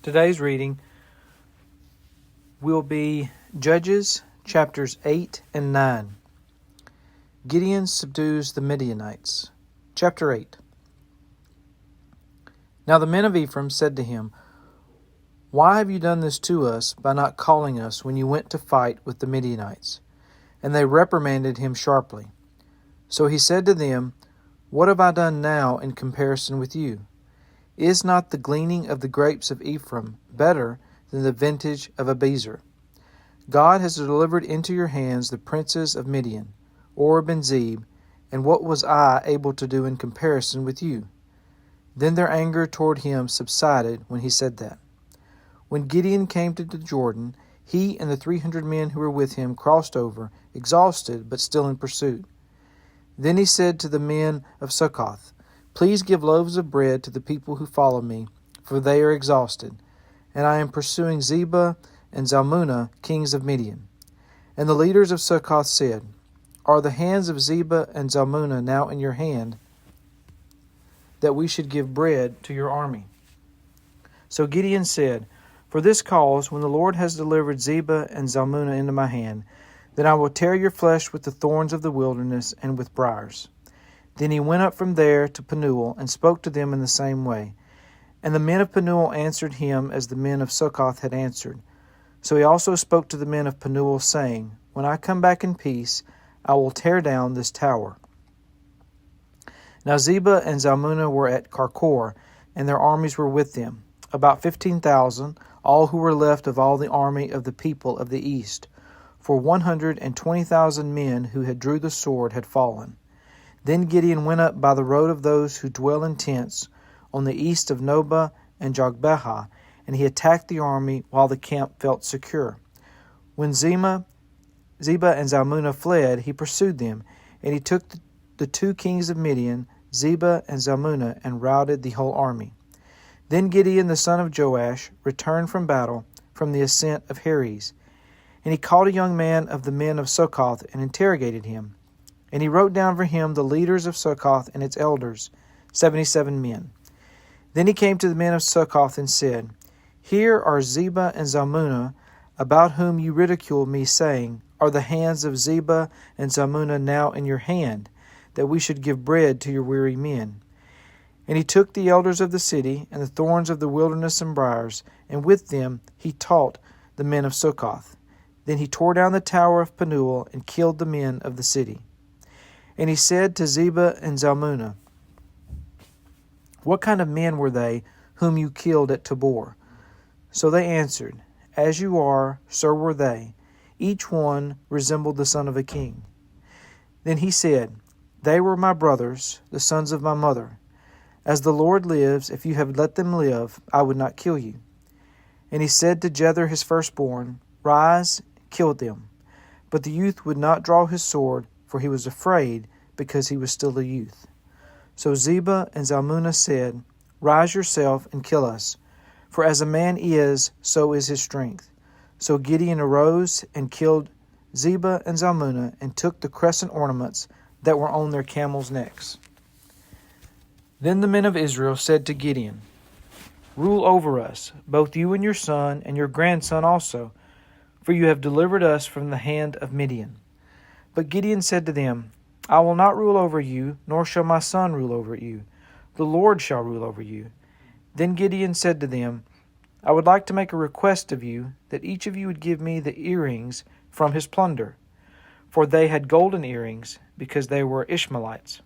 Today's reading will be Judges chapters 8 and 9. Gideon subdues the Midianites. Chapter 8. Now the men of Ephraim said to him, "Why have you done this to us by not calling us when you went to fight with the Midianites?" And they reprimanded him sharply. So he said to them, "What have I done now in comparison with you? Is not the gleaning of the grapes of Ephraim better than the vintage of Abiezer? God has delivered into your hands the princes of Midian, Oreb and Zeb, and what was I able to do in comparison with you?" Then their anger toward him subsided when he said that. When Gideon came to the Jordan, he and the 300 men who were with him crossed over, exhausted but still in pursuit. Then he said to the men of Succoth, "Please give loaves of bread to the people who follow me, for they are exhausted, and I am pursuing Zebah and Zalmunna, kings of Midian." And the leaders of Succoth said, "Are the hands of Zebah and Zalmunna now in your hand, that we should give bread to your army?" So Gideon said, "For this cause, when the Lord has delivered Zebah and Zalmunna into my hand, then I will tear your flesh with the thorns of the wilderness and with briars." Then he went up from there to Penuel and spoke to them in the same way. And the men of Penuel answered him as the men of Succoth had answered. So he also spoke to the men of Penuel, saying, "When I come back in peace, I will tear down this tower." Now Zebah and Zalmunna were at Karkor, and their armies were with them, about 15,000, all who were left of all the army of the people of the east. For 120,000 men who had drew the sword had fallen. Then Gideon went up by the road of those who dwell in tents on the east of Nobah and Jogbehah, and he attacked the army while the camp felt secure. When Zebah and Zalmunna fled, he pursued them, and he took the two kings of Midian, Zebah and Zalmunna, and routed the whole army. Then Gideon the son of Joash returned from battle from the ascent of Heres, and he called a young man of the men of Succoth and interrogated him. And he wrote down for him the leaders of Succoth and its elders, 77 men. Then he came to the men of Succoth and said, "Here are Zebah and Zalmunna, about whom you ridiculed me, saying, 'Are the hands of Zebah and Zalmunna now in your hand, that we should give bread to your weary men?'" And he took the elders of the city, and the thorns of the wilderness and briars, and with them he taught the men of Succoth. Then he tore down the tower of Penuel, and killed the men of the city. And he said to Zebah and Zalmunna, "What kind of men were they whom you killed at Tabor?" So they answered, "As you are, so were they. Each one resembled the son of a king." Then he said, "They were my brothers, the sons of my mother. As the Lord lives, if you had let them live, I would not kill you." And he said to Jether his firstborn, "Rise, kill them." But the youth would not draw his sword, for he was afraid, because he was still a youth. So Zebah and Zalmunna said, "Rise yourself and kill us, for as a man is, so is his strength." So Gideon arose and killed Zebah and Zalmunna, and took the crescent ornaments that were on their camels' necks. Then the men of Israel said to Gideon, "Rule over us, both you and your son, and your grandson also, for you have delivered us from the hand of Midian." But Gideon said to them, "I will not rule over you, nor shall my son rule over you. The Lord shall rule over you." Then Gideon said to them, "I would like to make a request of you, that each of you would give me the earrings from his plunder." For they had golden earrings, because they were Ishmaelites.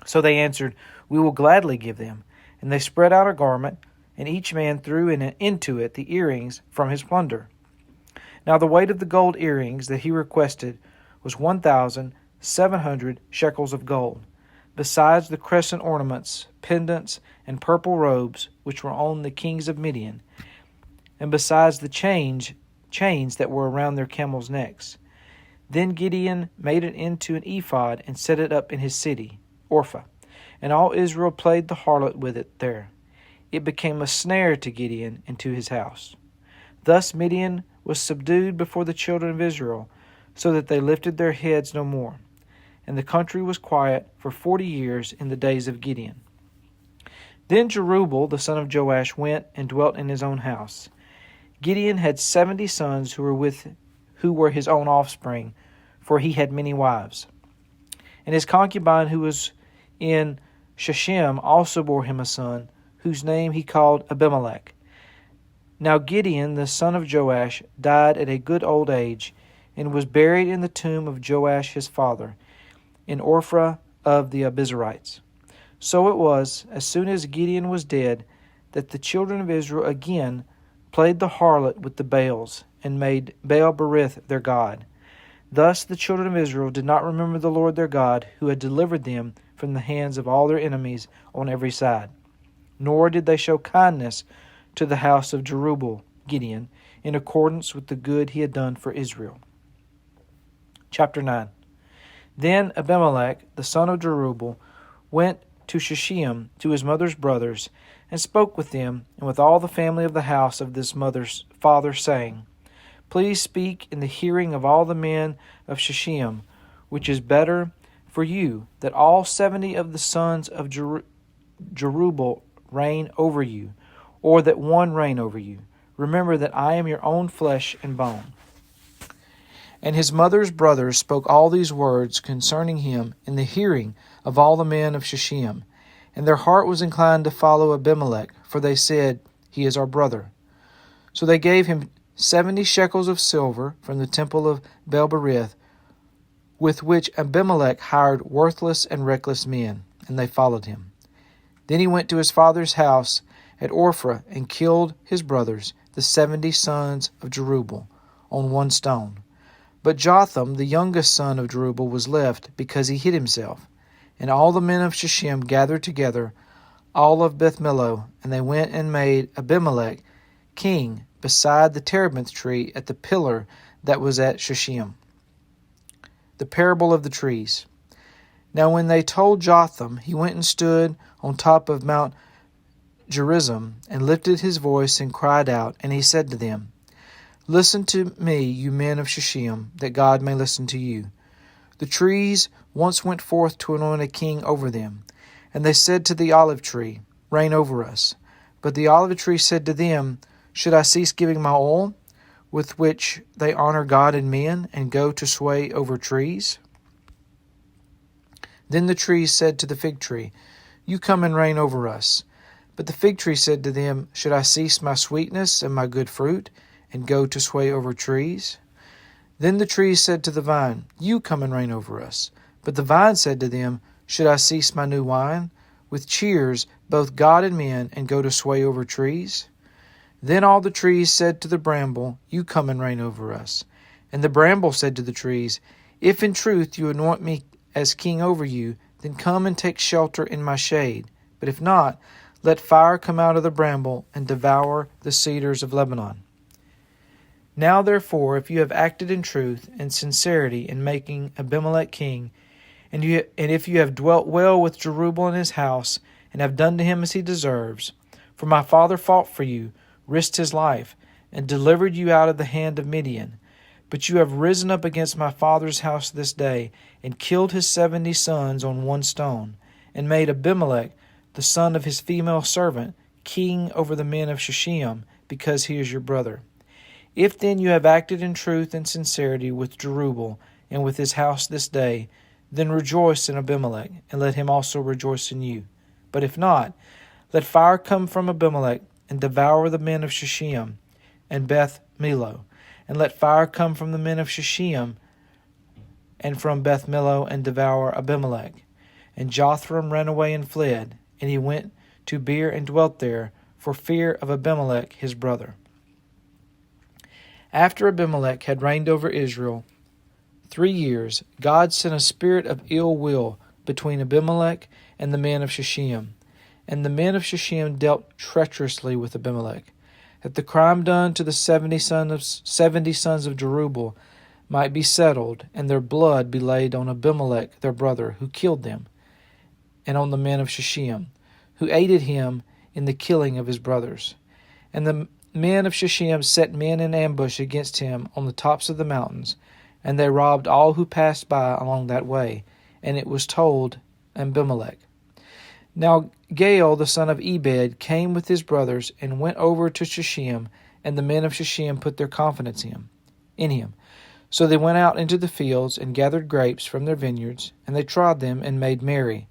So they answered, "We will gladly give them." And they spread out a garment, and each man threw into it the earrings from his plunder. Now the weight of the gold earrings that he requested was 1,700 shekels of gold, besides the crescent ornaments, pendants, and purple robes which were on the kings of Midian, and besides the chains that were around their camels' necks. Then Gideon made it into an ephod and set it up in his city, Orpha, and all Israel played the harlot with it there. It became a snare to Gideon and to his house. Thus Midian was subdued before the children of Israel, so that they lifted their heads no more. And the country was quiet for 40 years in the days of Gideon. Then Jerubbaal the son of Joash went and dwelt in his own house. Gideon had 70 sons who were his own offspring, for he had many wives. And his concubine who was in Shechem also bore him a son, whose name he called Abimelech. Now Gideon the son of Joash died at a good old age, and was buried in the tomb of Joash his father, in Ophrah of the Abiezrites. So it was, as soon as Gideon was dead, that the children of Israel again played the harlot with the Baals, and made Baal-berith their god. Thus the children of Israel did not remember the Lord their God, who had delivered them from the hands of all their enemies on every side. Nor did they show kindness to the house of Jerubbaal, Gideon, in accordance with the good he had done for Israel. Chapter 9. Then Abimelech, the son of Jerubbaal, went to Shechem to his mother's brothers, and spoke with them and with all the family of the house of this mother's father, saying, Please speak in the hearing of all the men of Shechem, which is better for you, that all 70 of the sons of Jerubbaal reign over you, or that one reign over you. Remember that I am your own flesh and bone. And his mother's brothers spoke all these words concerning him in the hearing of all the men of Shechem. And their heart was inclined to follow Abimelech, for they said, He is our brother. So they gave him 70 shekels of silver from the temple of Baal-berith, with which Abimelech hired worthless and reckless men, and they followed him. Then he went to his father's house at Ophrah and killed his brothers, the 70 sons of Jerubbaal, on one stone. But Jotham, the youngest son of Jerubbaal, was left, because he hid himself. And all the men of Shechem gathered together, all of Beth-millo, and they went and made Abimelech king beside the terebinth tree at the pillar that was at Shechem. The parable of the trees. Now when they told Jotham, he went and stood on top of Mount Gerizim, and lifted his voice and cried out, and he said to them, Listen to me, you men of Shechem, that God may listen to you. The trees once went forth to anoint a king over them, and they said to the olive tree, Reign over us. But the olive tree said to them, Should I cease giving my oil, with which they honor God and men, and go to sway over trees? Then the trees said to the fig tree, You come and reign over us. But the fig tree said to them, Should I cease my sweetness and my good fruit, and go to sway over trees? Then the trees said to the vine, You come and reign over us. But the vine said to them, Should I cease my new wine, with cheers, both God and men, and go to sway over trees? Then all the trees said to the bramble, You come and reign over us. And the bramble said to the trees, If in truth you anoint me as king over you, then come and take shelter in my shade. But if not, let fire come out of the bramble and devour the cedars of Lebanon. Now therefore, if you have acted in truth and sincerity in making Abimelech king, and if you have dwelt well with Jerubbaal and his house, and have done to him as he deserves, for my father fought for you, risked his life, and delivered you out of the hand of Midian. But you have risen up against my father's house this day, and killed his 70 sons on one stone, and made Abimelech, the son of his female servant, king over the men of Shechem, because he is your brother. If then you have acted in truth and sincerity with Jerubbaal and with his house this day, then rejoice in Abimelech, and let him also rejoice in you. But if not, let fire come from Abimelech, and devour the men of Shechem and Beth-millo, and let fire come from the men of Shechem and from Beth-millo, and devour Abimelech. And Jotham ran away and fled, and he went to Beer and dwelt there, for fear of Abimelech his brother. After Abimelech had reigned over Israel 3 years, God sent a spirit of ill will between Abimelech and the men of Shechem. And the men of Shechem dealt treacherously with Abimelech, that the crime done to the 70 sons of Jerubbaal might be settled, and their blood be laid on Abimelech their brother, who killed them, and on the men of Shechem, who aided him in the killing of his brothers. And the men of Shechem set men in ambush against him on the tops of the mountains, and they robbed all who passed by along that way, and it was told Abimelech. Now Gaal the son of Ebed came with his brothers and went over to Shechem, and the men of Shechem put their confidence in him. So they went out into the fields and gathered grapes from their vineyards, and they trod them and made merry.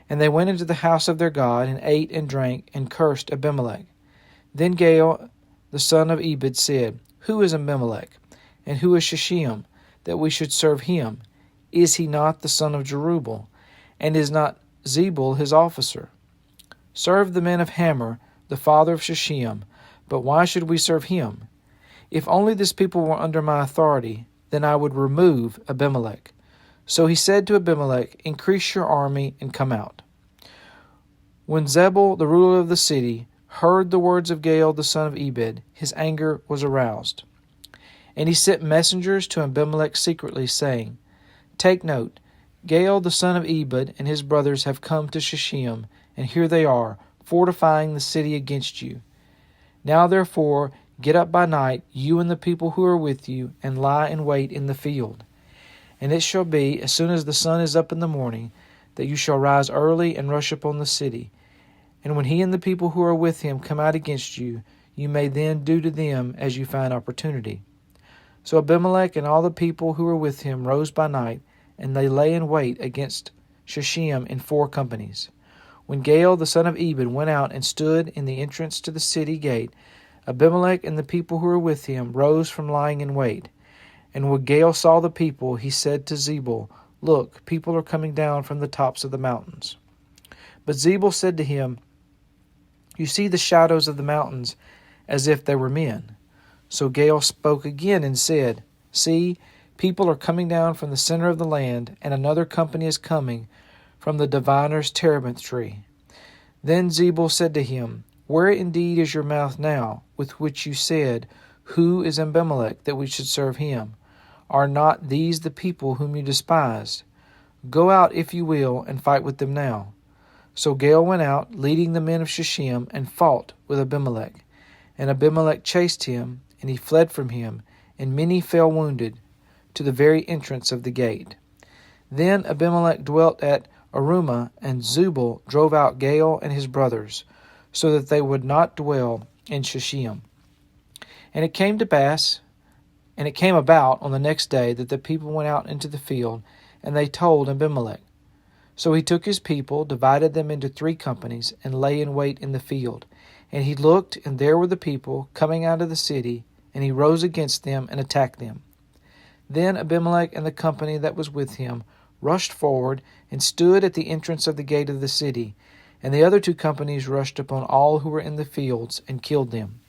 And they went into the house of their God, and ate and drank, and cursed Abimelech. Then Gaal the son of Ebed said, Who is Abimelech, and who is Shechem, that we should serve him? Is he not the son of Jerubbaal, and is not Zebul his officer? Serve the men of Hamor, the father of Shechem, but why should we serve him? If only this people were under my authority, then I would remove Abimelech. So he said to Abimelech, Increase your army and come out. When Zebul, the ruler of the city, heard the words of Gaal the son of Ebed, his anger was aroused. And he sent messengers to Abimelech secretly, saying, Take note, Gaal the son of Ebed and his brothers have come to Shechem, and here they are, fortifying the city against you. Now therefore get up by night, you and the people who are with you, and lie in wait in the field. And it shall be, as soon as the sun is up in the morning, that you shall rise early and rush upon the city. And when he and the people who are with him come out against you, you may then do to them as you find opportunity. So Abimelech and all the people who were with him rose by night, and they lay in wait against Shechem in 4 companies. When Gaal the son of Ebed went out and stood in the entrance to the city gate, Abimelech and the people who were with him rose from lying in wait. And when Gaal saw the people, he said to Zebul, Look, people are coming down from the tops of the mountains. But Zebul said to him, You see the shadows of the mountains as if they were men. So Gaal spoke again and said, See, people are coming down from the center of the land, and another company is coming from the diviner's terebinth tree. Then Zebul said to him, Where indeed is your mouth now, with which you said, Who is Abimelech, that we should serve him? Are not these the people whom you despised? Go out, if you will, and fight with them now. So Gaal went out, leading the men of Shechem, and fought with Abimelech. And Abimelech chased him, and he fled from him, and many fell wounded, to the very entrance of the gate. Then Abimelech dwelt at Arumah, and Zebul drove out Gaal and his brothers, so that they would not dwell in Shechem. And it came about on the next day that the people went out into the field, and they told Abimelech. So he took his people, divided them into 3 companies, and lay in wait in the field. And he looked, and there were the people coming out of the city, and he rose against them and attacked them. Then Abimelech and the company that was with him rushed forward and stood at the entrance of the gate of the city, and the other 2 companies rushed upon all who were in the fields and killed them.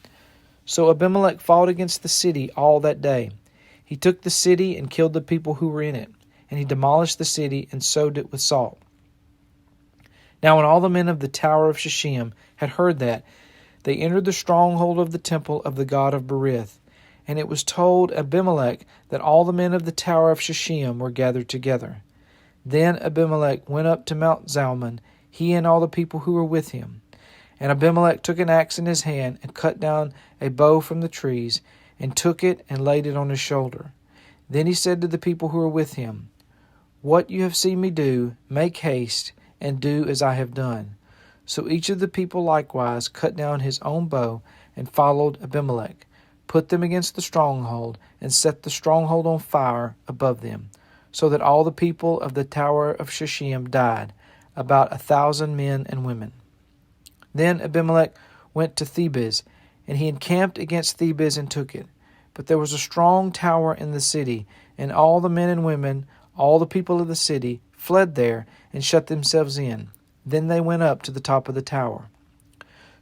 So Abimelech fought against the city all that day. He took the city and killed the people who were in it, and he demolished the city and sowed it with salt. Now when all the men of the tower of Shechem had heard that, they entered the stronghold of the temple of the god of Berith. And it was told Abimelech that all the men of the tower of Shechem were gathered together. Then Abimelech went up to Mount Zalmon, he and all the people who were with him. And Abimelech took an axe in his hand, and cut down a bow from the trees, and took it and laid it on his shoulder. Then he said to the people who were with him, What you have seen me do, make haste, and do as I have done. So each of the people likewise cut down his own bow, and followed Abimelech, put them against the stronghold, and set the stronghold on fire above them, so that all the people of the tower of Shechem died, about 1,000 men and women. Then Abimelech went to Thebez, and he encamped against Thebez and took it. But there was a strong tower in the city, and all the men and women, all the people of the city, fled there and shut themselves in. Then they went up to the top of the tower.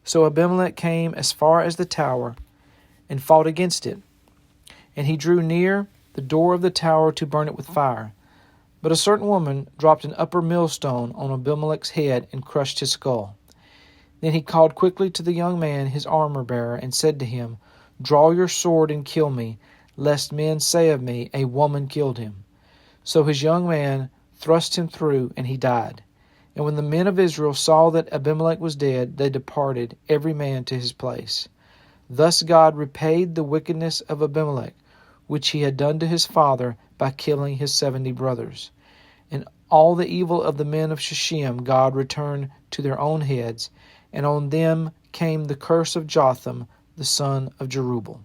So Abimelech came as far as the tower and fought against it. And he drew near the door of the tower to burn it with fire. But a certain woman dropped an upper millstone on Abimelech's head and crushed his skull. Then he called quickly to the young man, his armor-bearer, and said to him, Draw your sword and kill me, lest men say of me, A woman killed him. So his young man thrust him through, and he died. And when the men of Israel saw that Abimelech was dead, they departed, every man to his place. Thus God repaid the wickedness of Abimelech, which he had done to his father by killing his 70 brothers. And all the evil of the men of Shechem God returned to their own heads, and on them came the curse of Jotham the son of Jerubbaal.